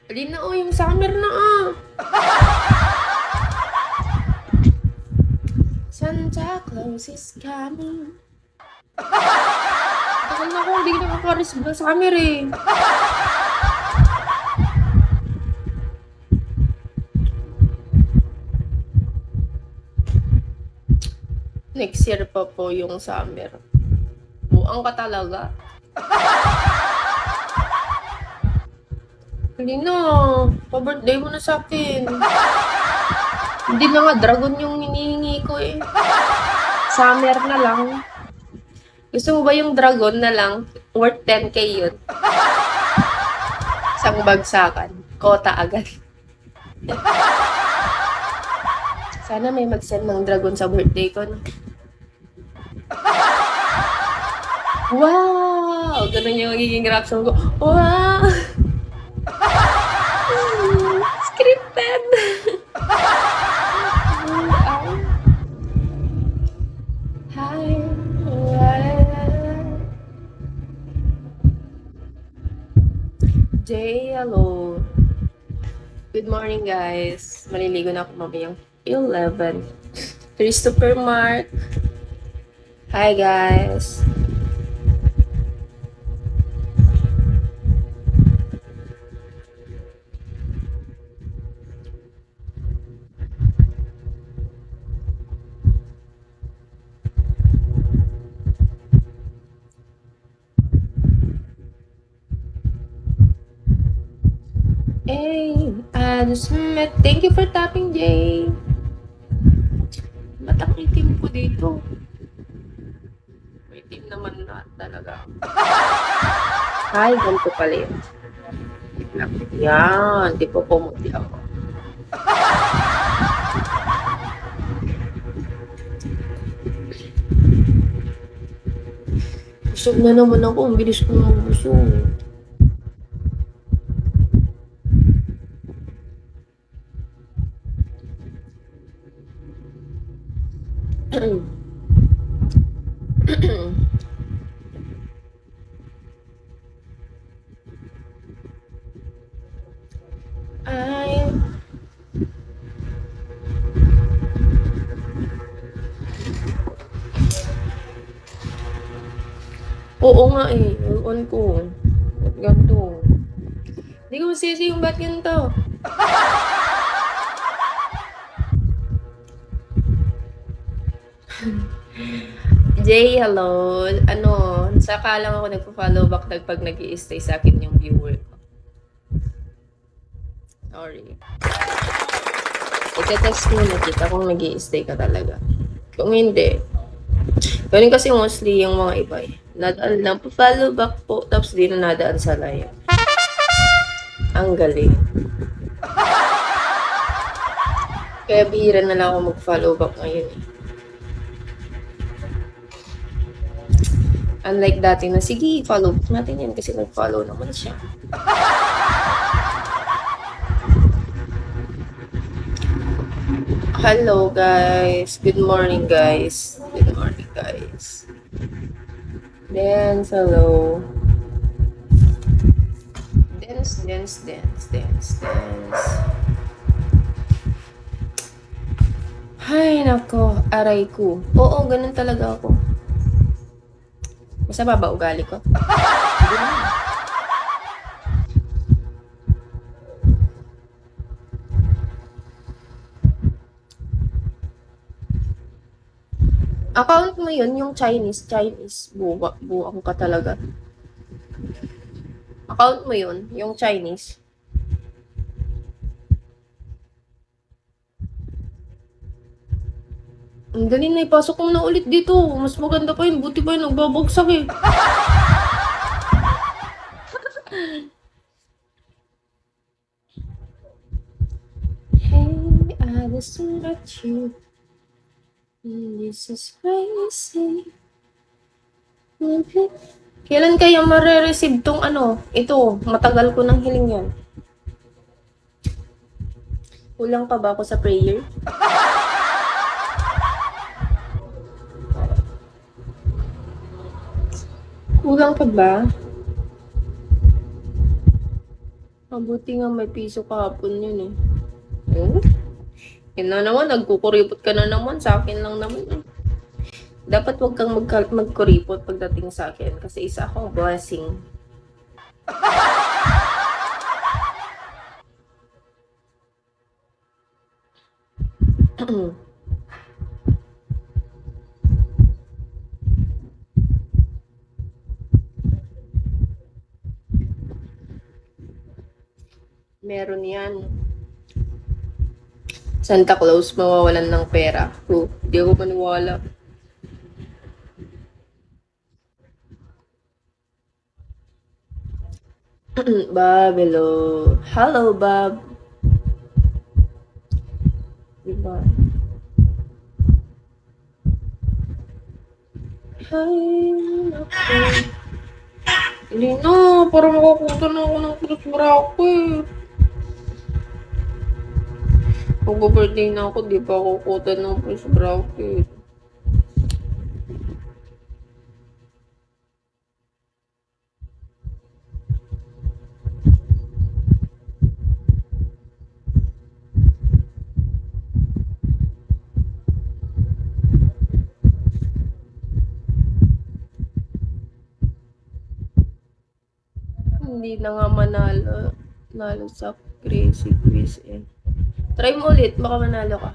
Alin na, oh, yung summer na, ah. Santa Claus is coming. Tagal na ako, hindi ka nakaka-receive ng summer, eh. Next year pa po yung summer. Buang ka talaga. Hindi na. Pa-birthday mo na sa akin. Hindi na nga, dragon yung hinihingi ko eh. Summer na lang. Gusto mo ba yung dragon na lang? Worth 10K yun. Isang bagsakan. Kota agad. Sana may mag-send ng dragon sa birthday ko, no? Wow! Ganun yung magiging reaction ko. Wow! Scripted! Hi! Jay, hello. Good morning, guys. Maliligo na ako mamayang 11. Christopher Mark. Hi, guys. Hey, I just met. Thank you for tapping, Jay. Ba't ang itim ko dito? May itim naman na talaga. Hi, ganito pala yun. Yan, di pa pumuti ako. Busog na naman ako. Ang bilis ko mabusog. Ay. Oo nga eh. On ko. Ba't ganito? Hindi ko masisi yung ba't ganito. Jay, hello. Ano, saka lang ako nagpo-follow back pag nag-i-stay sa akin yung viewer ko. Sorry. Ika-text mo na kita kung nag-i-stay ka talaga. Kung hindi, ganun kasi mostly yung mga iba eh. Nadaan lang po, follow back po, tapos di na nadaan sa live. Ang galing. Kaya bihira na lang ako mag-follow back ngayon eh. Unlike dati na, sige, follow back natin yan kasi nag-follow naman siya. Hello guys. Good morning guys. Good morning guys. Dance, hello. Dance, dance, dance, dance, dance. Ay, nako, aray ko. Oo, ganun talaga ako. Masama ba ugali ko? Hindi naman. Account mo yun, yung Chinese. Buwang ka talaga. Account mo yun, yung Chinese. Ang dali na, ipasok mo na ulit dito. Mas maganda pa yun, buti pa yun, nagbabagsak eh. Hey, I just met you. This is crazy. Kailan kaya mare-receive tong ano? Ito, matagal ko nang hiling yan. Kulang pa ba ako sa prayer? Kulang pa ba? Mabuti nga may piso kahapon yun eh. Oh, yun na naman, nagkukuripot ka na naman. Sa akin lang naman eh. Dapat wag kang magkuripot pagdating sa akin kasi isa akong blessing. Meron yan. Santa Claus mawawalan ng pera. Oh, di ako maniwala. Babelo. Hello, Bob. Diba? Ay, naku. Hindi na, para makakuta na ako ng Chris Bracket. Mag-birthday na ako, di pa ako kuta ng Chris Bracket. Hindi na nga manalo sa crazy quiz eh. Try mo ulit, baka manalo ka.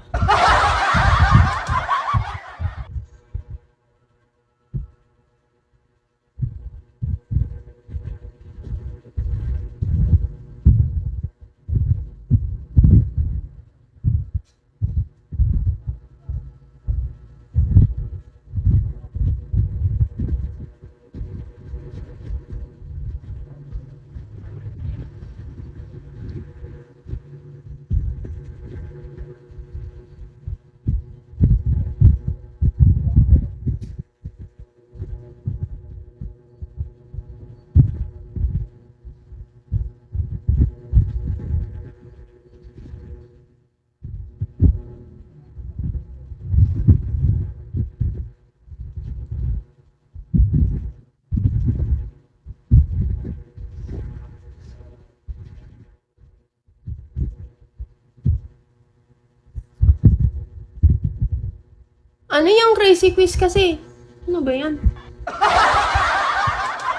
Ano yung crazy quiz kasi? Ano ba yan?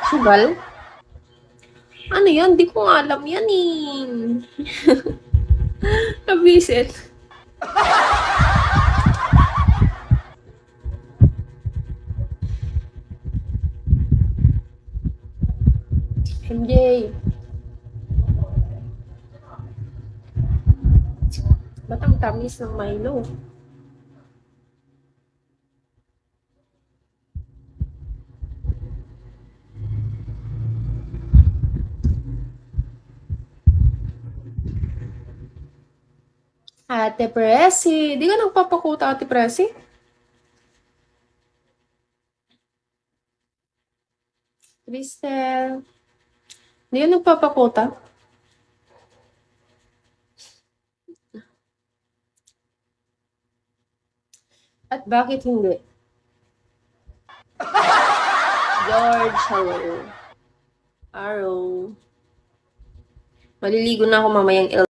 Sugal? Ano yan? Di ko nga alam yan eh. Nabisit. MJ. Ba't ang tamis ng Milo? Ate Presi. Di ka nagpapakuta, Ate Presi? Cristel. Di ka nagpapakuta? At bakit hindi? George, hello. Arrow. Maliligo na ako mamayang